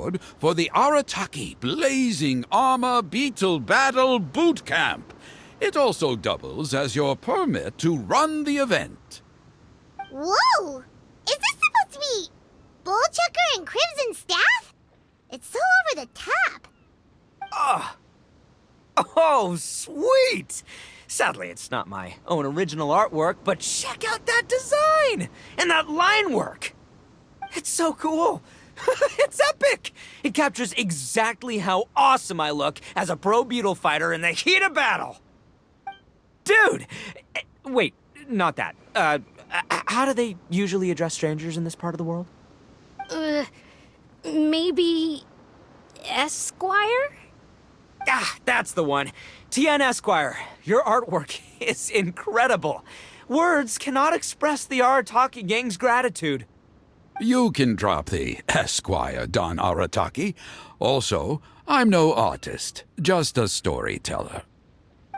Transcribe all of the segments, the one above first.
board for the Arataki Blazing Armor Beetle Battle Boot Camp. It also doubles as your permit to run the event. Whoa! Is this supposed to be Bullchucker and Crimson Staff? It's so over the top. Oh, sweet! Sadly, it's not my own original artwork, but check out that design! And that line work! It's so cool! It's epic! It captures exactly how awesome I look as a pro beetle fighter in the heat of battle! Dude! Wait, not that. How do they usually address strangers in this part of the world? Maybe... Esquire? Ah, that's the one. Tien Esquire, your artwork is incredible. Words cannot express the Arataki gang's gratitude. You can drop the Esquire, Don Arataki. Also, I'm no artist, just a storyteller.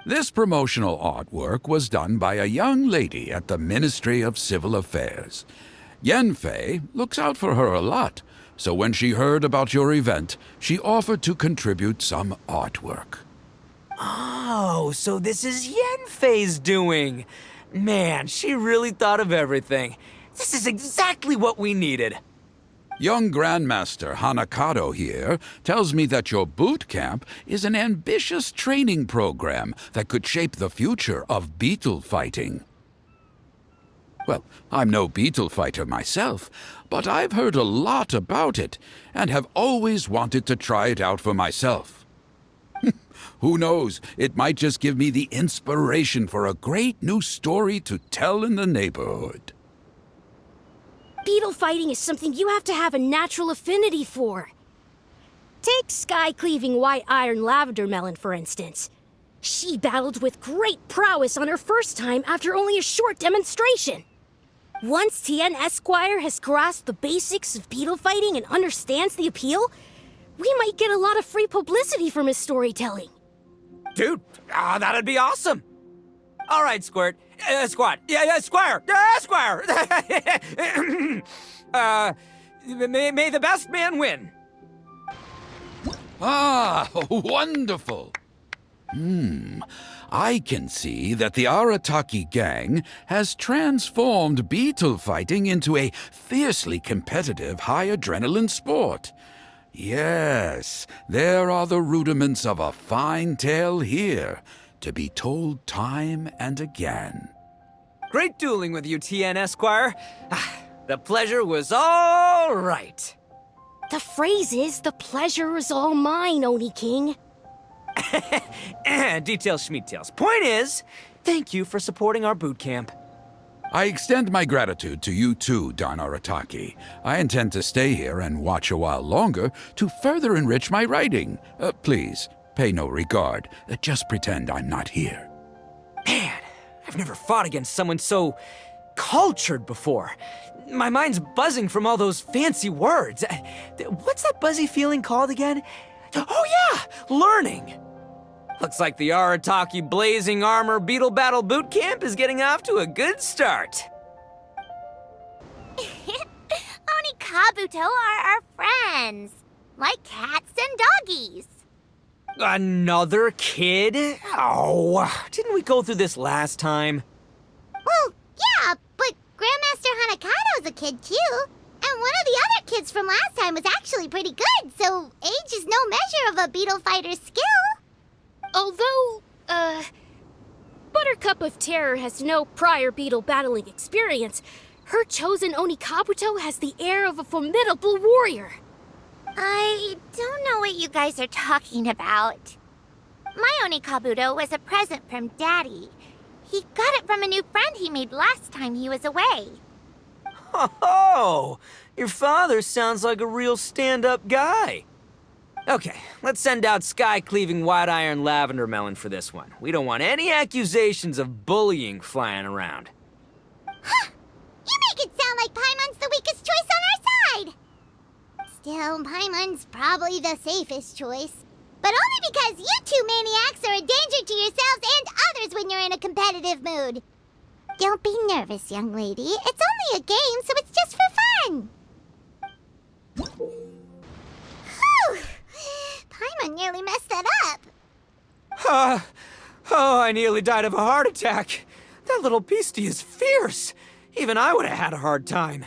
This promotional artwork was done by a young lady at the Ministry of Civil Affairs. Yanfei looks out for her a lot, so when she heard about your event, she offered to contribute some artwork. Oh, so this is Yanfei's doing. Man, she really thought of everything. This is exactly what we needed. Young Grandmaster Hanakado here tells me that your boot camp is an ambitious training program that could shape the future of beetle fighting. Well, I'm no beetle fighter myself, but I've heard a lot about it and have always wanted to try it out for myself. Who knows, it might just give me the inspiration for a great new story to tell in the neighborhood. Beetle fighting is something you have to have a natural affinity for. Take sky-cleaving white iron lavender melon, for instance. She battled with great prowess on her first time after only a short demonstration. Once Tien Esquire has grasped the basics of beetle fighting and understands the appeal, we might get a lot of free publicity from his storytelling. Dude, that'd be awesome. All right, Squirt. Squad. Yeah, Squire. Yeah, Squire. May the best man win. Ah, wonderful. I can see that the Arataki gang has transformed beetle fighting into a fiercely competitive high-adrenaline sport. Yes, there are the rudiments of a fine tale here, to be told time and again. Great dueling with you, Tien Esquire. The pleasure was all right. The phrase is, the pleasure is all mine, Oni King. Details schmeetails. Point is, thank you for supporting our boot camp. I extend my gratitude to you too, Don Arataki. I intend to stay here and watch a while longer to further enrich my writing. Please, pay no regard. Just pretend I'm not here. Man, I've never fought against someone so cultured before. My mind's buzzing from all those fancy words. What's that buzzy feeling called again? Oh yeah, learning. Looks like the Arataki Blazing Armor Beetle Battle Boot Camp is getting off to a good start. Oni Kabuto are our friends, like cats and doggies. Another kid? Oh, didn't we go through this last time? Well, yeah, but Grandmaster Hanakado's a kid too. And one of the other kids from last time was actually pretty good, so age is no measure of a beetle fighter's skill. Although, Buttercup of Terror has no prior beetle battling experience, her chosen Oni Kabuto has the air of a formidable warrior. I don't know what you guys are talking about. My Oni Kabuto was a present from Daddy. He got it from a new friend he made last time he was away. Oh, your father sounds like a real stand-up guy. Okay, let's send out sky-cleaving white iron lavender melon for this one. We don't want any accusations of bullying flying around. Huh! You make it sound like Paimon's the weakest choice on our side! Still, Paimon's probably the safest choice. But only because you two maniacs are a danger to yourselves and others when you're in a competitive mood. Don't be nervous, young lady. It's only a game, so it's just for fun. nearly messed that up. Oh, I nearly died of a heart attack. That little beastie is fierce. Even I would have had a hard time.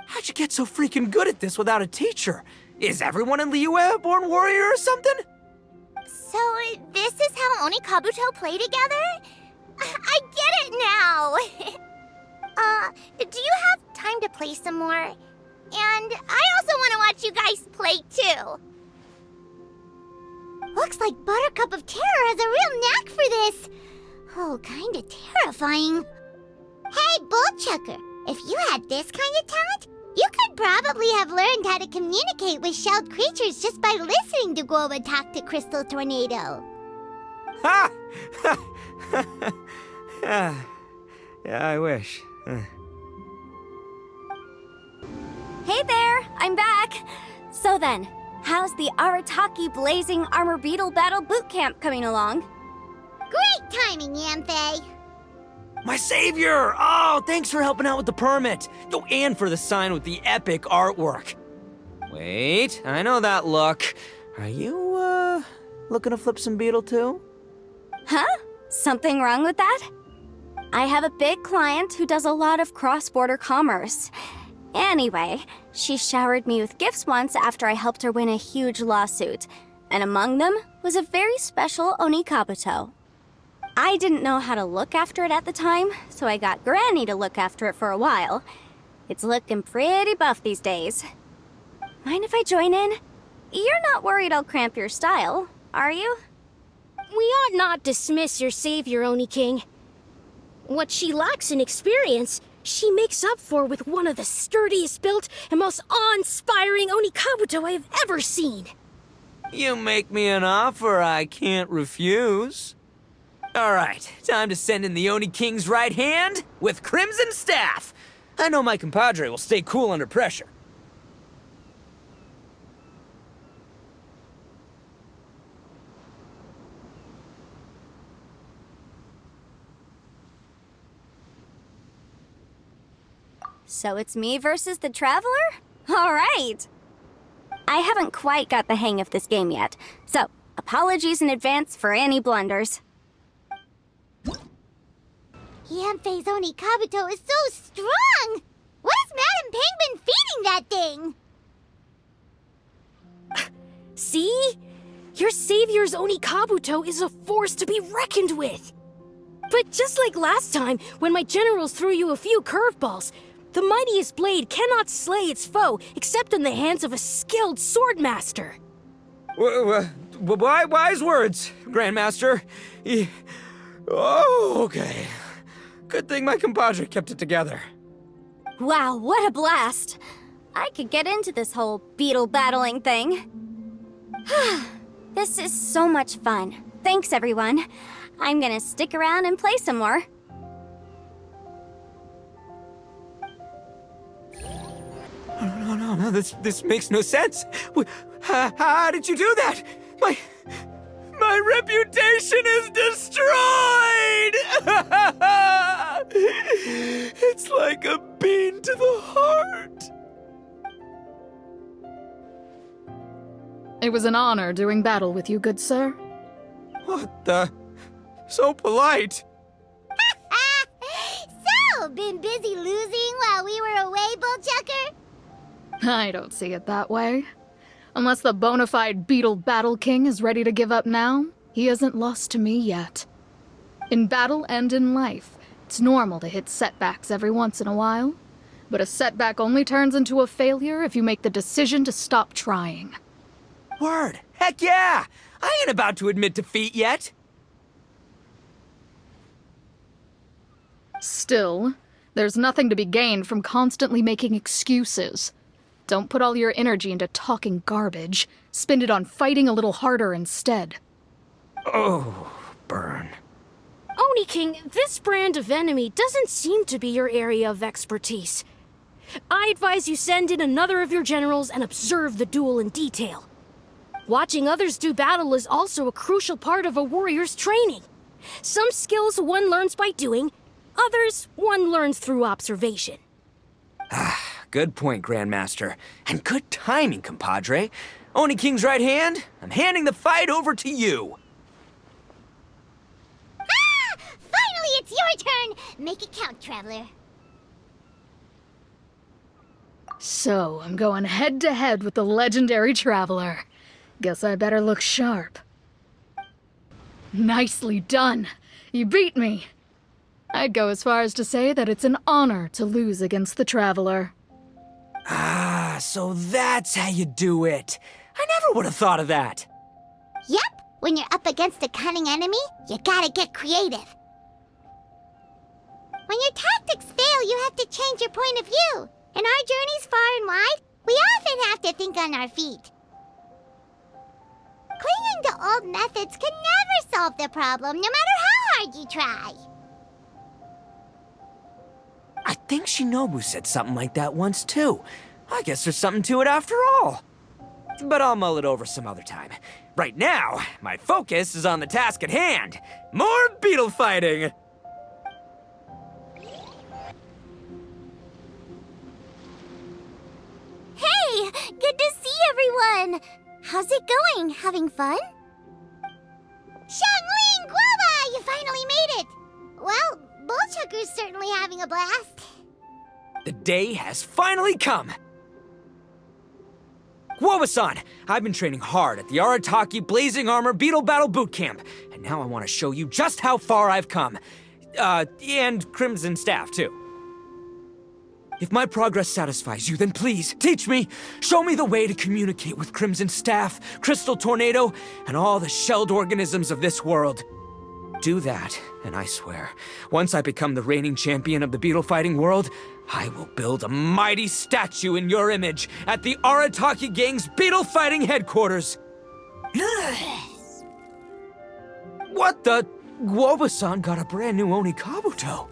How'd you get so freaking good at this without a teacher? Is everyone in Liyue a born warrior or something? So, this is how Oni Kabuto play together? I get it now! Do you have time to play some more? And I also want to watch you guys play too. Looks like Buttercup of Terror has a real knack for this. Oh, kinda terrifying. Hey, Bullchucker, if you had this kind of talent, you could probably have learned how to communicate with shelled creatures just by listening to Guoba talk to Crystal Tornado. Ha! Yeah, I wish. Hey there, I'm back. So then, how's the Arataki Blazing Armor Beetle Battle Boot Camp coming along? Great timing, Yanfei. My savior! Oh, thanks for helping out with the permit. Oh, and for the sign with the epic artwork. Wait, I know that look. Are you, looking to flip some beetle too? Huh? Something wrong with that? I have a big client who does a lot of cross-border commerce. Anyway, she showered me with gifts once after I helped her win a huge lawsuit, and among them was a very special Oni Kabuto. I didn't know how to look after it at the time, so I got Granny to look after it for a while. It's looking pretty buff these days. Mind if I join in? You're not worried I'll cramp your style, are you? We ought not dismiss your savior, Oni King. What she lacks in experience, she makes up for with one of the sturdiest built and most awe-inspiring Oni Kabuto I have ever seen. You make me an offer I can't refuse. All right, time to send in the Oni King's right hand with Crimson Staff. I know my compadre will stay cool under pressure. So it's me versus the Traveler? All right. I haven't quite got the hang of this game yet, so apologies in advance for any blunders. Yanfei's Oni Kabuto is so strong! What is Madame Penguin feeding that thing? See? Your savior's Oni Kabuto is a force to be reckoned with. But just like last time, when my generals threw you a few curveballs, the mightiest blade cannot slay its foe except in the hands of a skilled swordmaster. Wise words, Grandmaster. Oh, okay. Good thing my compadre kept it together. Wow, what a blast! I could get into this whole beetle battling thing. This is so much fun. Thanks, everyone. I'm gonna stick around and play some more. No, this makes no sense. How did you do that? My reputation is destroyed! It's like a bean to the heart. It was an honor doing battle with you, good sir. What the? So polite. So, been busy losing while we were away, Bullchucker? I don't see it that way. Unless the bona fide Beetle Battle King is ready to give up now, he hasn't lost to me yet. In battle and in life, it's normal to hit setbacks every once in a while. But a setback only turns into a failure if you make the decision to stop trying. Word. Heck yeah! I ain't about to admit defeat yet. Still, there's nothing to be gained from constantly making excuses. Don't put all your energy into talking garbage. Spend it on fighting a little harder instead. Oh, burn. Oni King, this brand of enemy doesn't seem to be your area of expertise. I advise you send in another of your generals and observe the duel in detail. Watching others do battle is also a crucial part of a warrior's training. Some skills one learns by doing, others one learns through observation. Good point, Grandmaster. And good timing, compadre. Oni King's right hand, I'm handing the fight over to you. Ah! Finally, it's your turn! Make it count, Traveler. So, I'm going head to head with the legendary Traveler. Guess I better look sharp. Nicely done. You beat me. I'd go as far as to say that it's an honor to lose against the Traveler. Ah, so that's how you do it. I never would have thought of that. Yep, when you're up against a cunning enemy, you gotta get creative. When your tactics fail, you have to change your point of view. In our journeys far and wide, we often have to think on our feet. Clinging to old methods can never solve the problem, no matter how hard you try. I think Shinobu said something like that once too. I guess there's something to it after all. But I'll mull it over some other time. Right now, my focus is on the task at hand. More beetle fighting! Hey, good to see everyone! How's it going? Having fun? Xiangling Guoba, you finally made it! Well, Bullchucker's certainly having a blast. The day has finally come! Guoba-san, I've been training hard at the Arataki Blazing Armor Beetle Battle Boot Camp, and now I want to show you just how far I've come. And Crimson Staff, too. If my progress satisfies you, then please, teach me. Show me the way to communicate with Crimson Staff, Crystal Tornado, and all the shelled organisms of this world. Do that, and I swear, once I become the reigning champion of the beetle fighting world, I will build a mighty statue in your image at the Arataki Gang's beetle fighting headquarters. What the? Guoba-san got a brand new Oni Kabuto.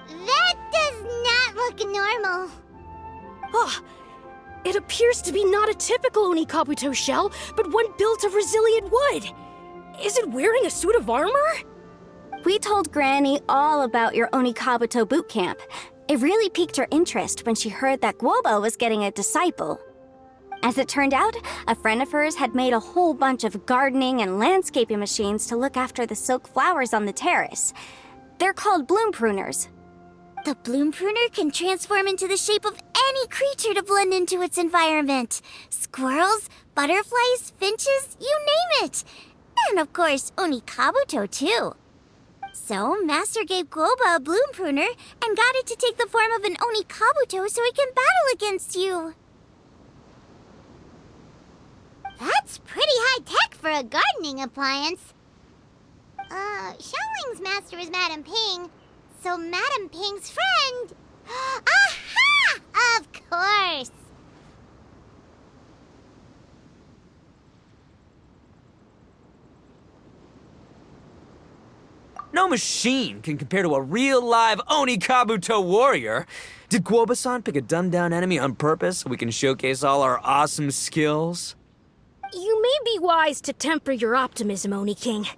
That does not look normal. Oh, it appears to be not a typical Oni Kabuto shell, but one built of resilient wood. Is it wearing a suit of armor? We told Granny all about your Oni Kabuto boot camp. It really piqued her interest when she heard that Guoba was getting a disciple. As it turned out, a friend of hers had made a whole bunch of gardening and landscaping machines to look after the silk flowers on the terrace. They're called bloom pruners. The bloom pruner can transform into the shape of any creature to blend into its environment. Squirrels, butterflies, finches, you name it. And of course, Oni Kabuto too. So, Master gave Guoba a bloom pruner and got it to take the form of an Oni Kabuto so it can battle against you. That's pretty high-tech for a gardening appliance. Xiangling's master is Madame Ping, so Madame Ping's friend... Aha! Of course! No machine can compare to a real live Oni Kabuto warrior. Did Guoba-san pick a dumbed-down enemy on purpose so we can showcase all our awesome skills? You may be wise to temper your optimism, Oni King.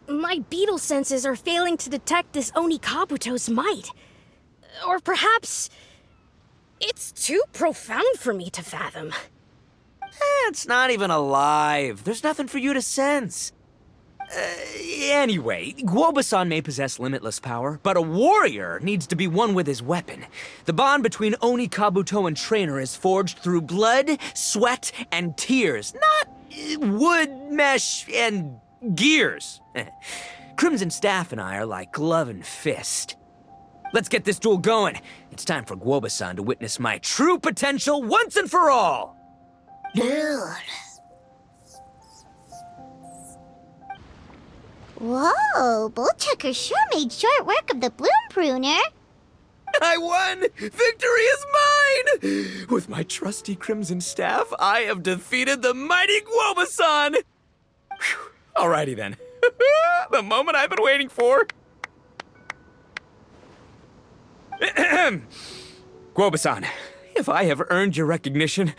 My beetle senses are failing to detect this Oni Kabuto's might. Or perhaps... it's too profound for me to fathom. It's not even alive. There's nothing for you to sense. Anyway, Guoba-san may possess limitless power, but a warrior needs to be one with his weapon. The bond between Oni Kabuto and trainer is forged through blood, sweat, and tears, not wood, mesh, and gears. Crimson Staff and I are like glove and fist. Let's get this duel going. It's time for Guoba-san to witness my true potential once and for all. Whoa, Bullchucker sure made short work of the bloom pruner. I won! Victory is mine! With my trusty Crimson Staff, I have defeated the mighty Guoba-san! Whew. Alrighty then. The moment I've been waiting for. Guoba-san, if I have earned your recognition,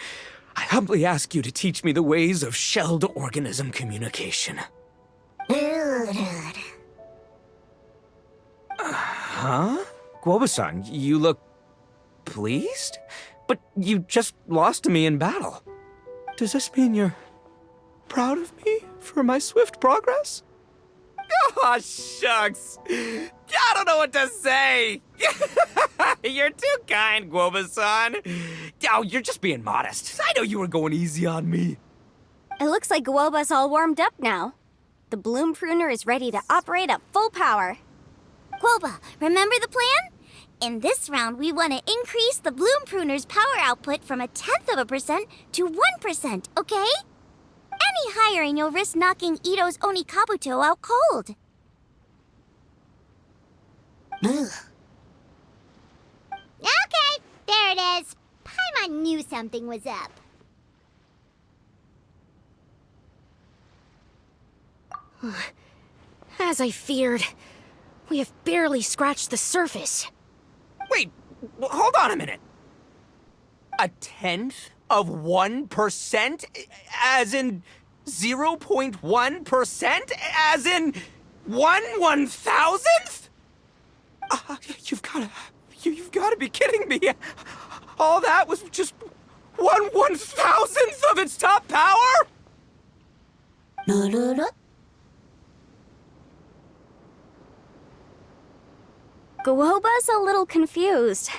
I humbly ask you to teach me the ways of shelled organism communication. Huh? Guoba-san, you look pleased? But you just lost to me in battle. Does this mean you're proud of me for my swift progress? Oh, shucks. I don't know what to say. You're too kind, Guoba-san. Oh, you're just being modest. I know you were going easy on me. It looks like Guoba's all warmed up now. The Bloom Pruner is ready to operate at full power. Guoba, remember the plan? In this round, we want to increase the Bloom Pruner's power output from 0.1% to 1%, okay? Any higher and you'll risk knocking Ito's Onikabuto out cold. Okay, there it is. Paimon knew something was up. As I feared, we have barely scratched the surface. Wait, hold on a minute. 0.1%? As in 0.1%? As in 1/1000th? You've gotta be kidding me. All that was just 1/1000th of its top power? Guoba's a little confused.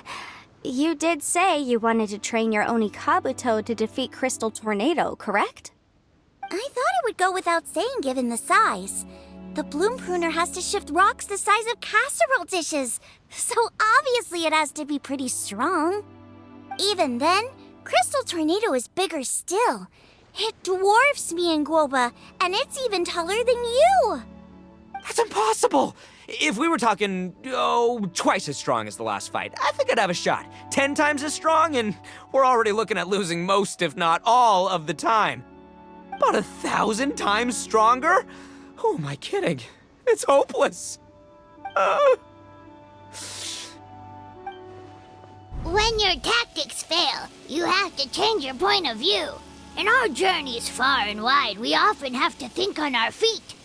You did say you wanted to train your Onikabuto to defeat Crystal Tornado, correct? I thought it would go without saying given the size. The Bloom Pruner has to shift rocks the size of casserole dishes, so obviously it has to be pretty strong. Even then, Crystal Tornado is bigger still. It dwarfs me and Guoba, and it's even taller than you. That's impossible! If we were talking, twice as strong as the last fight, I think I'd have a shot. 10 times as strong, and we're already looking at losing most, if not all, of the time. About 1,000 times stronger? Who am I kidding? It's hopeless. When your tactics fail, you have to change your point of view. In our journeys far and wide, we often have to think on our feet.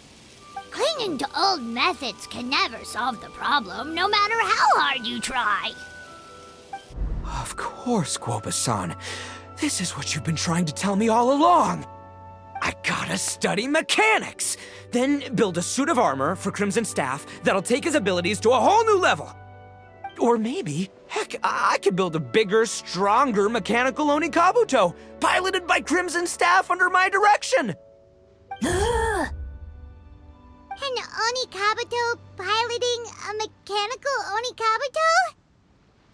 Clinging to old methods can never solve the problem, no matter how hard you try. Of course, Guoba-san. This is what you've been trying to tell me all along. I gotta study mechanics, then build a suit of armor for Crimson Staff that'll take his abilities to a whole new level. Or maybe, heck, I could build a bigger, stronger mechanical Onikabuto, piloted by Crimson Staff under my direction. An Onikabuto piloting a mechanical Onikabuto?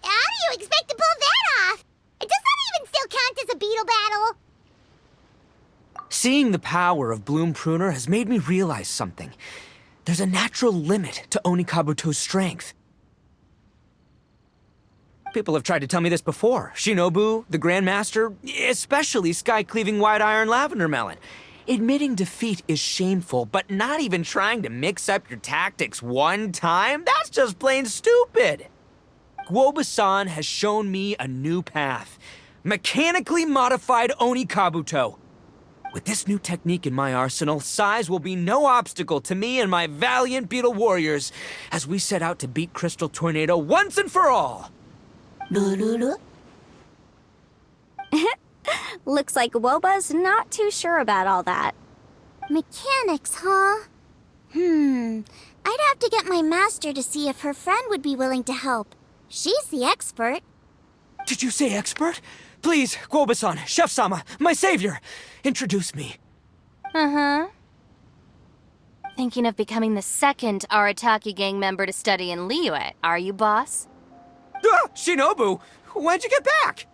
How do you expect to pull that off? Does that even still count as a beetle battle? Seeing the power of Bloom Pruner has made me realize something. There's a natural limit to Onikabuto's strength. People have tried to tell me this before. Shinobu, the Grandmaster, especially Sky-Cleaving White Iron Lavender Melon. Admitting defeat is shameful, but not even trying to mix up your tactics one time? That's just plain stupid! Guoba-san has shown me a new path. Mechanically modified Onikabuto. With this new technique in my arsenal, size will be no obstacle to me and my valiant beetle warriors as we set out to beat Crystal Tornado once and for all! Looks like Guoba's not too sure about all that. Mechanics, huh? I'd have to get my master to see if her friend would be willing to help. She's the expert. Did you say expert? Please, Guoba-san, Chef-sama, my savior, introduce me. Uh-huh. Thinking of becoming the second Arataki gang member to study in Liyue, are you, boss? Shinobu, when'd you get back?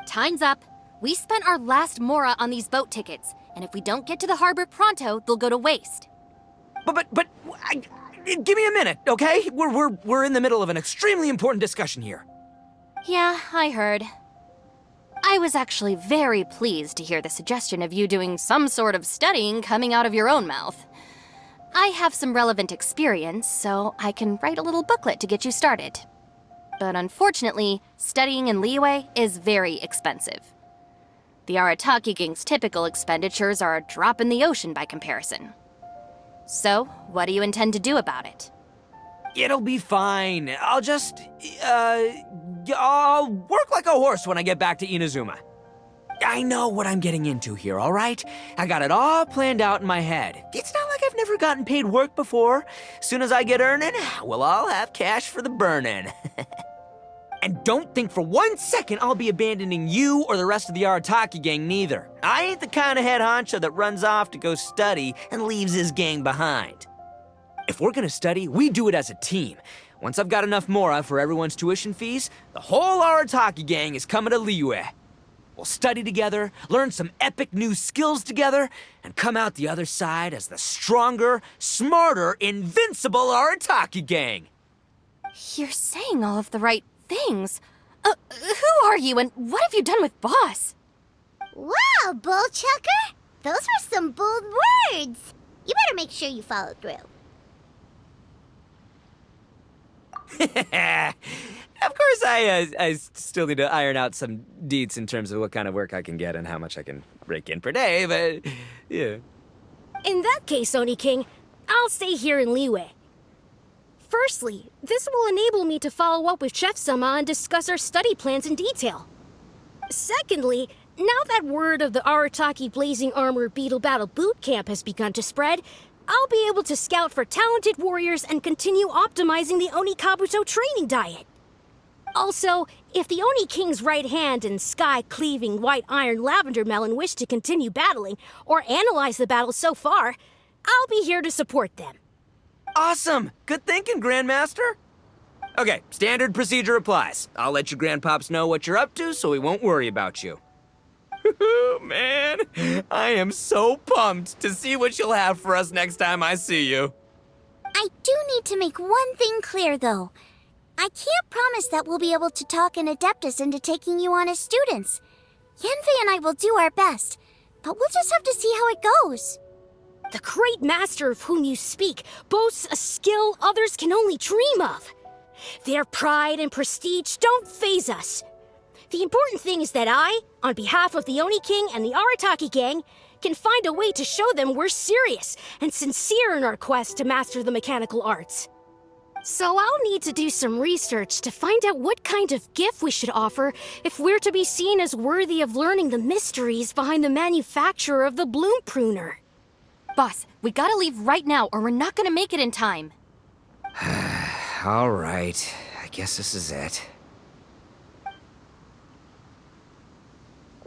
Time's up. We spent our last mora on these boat tickets, and if we don't get to the harbor pronto, they'll go to waste. Give me a minute, okay? We're in the middle of an extremely important discussion here. Yeah, I heard. I was actually very pleased to hear the suggestion of you doing some sort of studying coming out of your own mouth. I have some relevant experience, so I can write a little booklet to get you started. But unfortunately, studying in Liyue is very expensive. The Arataki gang's typical expenditures are a drop in the ocean by comparison. So, what do you intend to do about it? It'll be fine. I'll just, I'll work like a horse when I get back to Inazuma. I know what I'm getting into here, all right? I got it all planned out in my head. It's not like I've never gotten paid work before. Soon as I get earning, we'll all have cash for the burning. And don't think for 1 second I'll be abandoning you or the rest of the Arataki gang neither. I ain't the kind of head honcho that runs off to go study and leaves his gang behind. If we're gonna study, we do it as a team. Once I've got enough mora for everyone's tuition fees, the whole Arataki gang is coming to Liyue. We'll study together, learn some epic new skills together, and come out the other side as the stronger, smarter, invincible Arataki gang. You're saying all of the right things. Who are you and what have you done with Boss? Wow, Bullchucker! Those were some bold words. You better make sure you follow through. Of course, I still need to iron out some deets in terms of what kind of work I can get and how much I can rake in per day, but yeah. In that case, Oni King, I'll stay here in Liyue. Firstly, this will enable me to follow up with Chef Sama and discuss our study plans in detail. Secondly, now that word of the Arataki Blazing Armor Beetle Battle Boot Camp has begun to spread, I'll be able to scout for talented warriors and continue optimizing the Oni Kabuto training diet. Also, if the Oni King's right hand and sky-cleaving white iron lavender melon wish to continue battling or analyze the battle so far, I'll be here to support them. Awesome! Good thinking, Grandmaster! Okay, standard procedure applies. I'll let your grandpops know what you're up to so we won't worry about you. Man, I am so pumped to see what you'll have for us next time I see you. I do need to make one thing clear, though. I can't promise that we'll be able to talk an Adeptus into taking you on as students. Yanfei and I will do our best, but we'll just have to see how it goes. The great master of whom you speak boasts a skill others can only dream of. Their pride and prestige don't faze us. The important thing is that I, on behalf of the Oni King and the Arataki gang, can find a way to show them we're serious and sincere in our quest to master the mechanical arts. So I'll need to do some research to find out what kind of gift we should offer if we're to be seen as worthy of learning the mysteries behind the manufacture of the Bloom Pruner. Boss, we gotta leave right now or we're not gonna make it in time. All right, I guess this is it.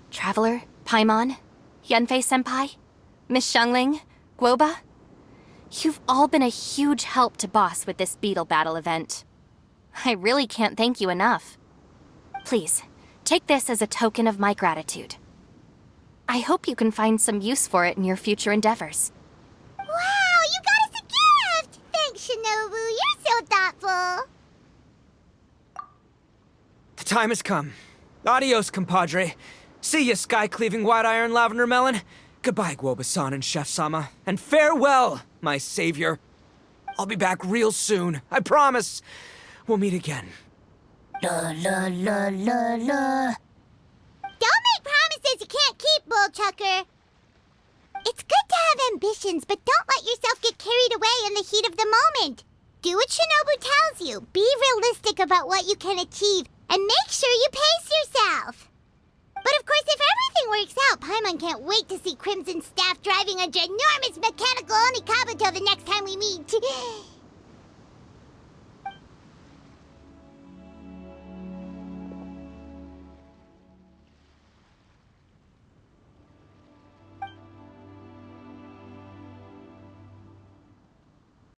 Traveler, Paimon, Yanfei-senpai, Miss Xiangling, Guoba. You've all been a huge help to Boss with this beetle battle event. I really can't thank you enough. Please, take this as a token of my gratitude. I hope you can find some use for it in your future endeavors. Wow, you got us a gift! Thanks, Shinobu. You're so thoughtful. The time has come. Adios, compadre. See ya, sky-cleaving white iron lavender melon. Goodbye, Guoba-san and Chef Sama. And farewell, my savior. I'll be back real soon. I promise. We'll meet again. La la la la la. Don't make promises you can't keep, Bullchucker. It's good to have ambitions, but don't let yourself get carried away in the heat of the moment. Do what Shinobu tells you. Be realistic about what you can achieve, and make sure you pace yourself. But of course, if everything works out, Paimon can't wait to see Crimson Staff driving a ginormous mechanical Oni Kabuto the next time we meet.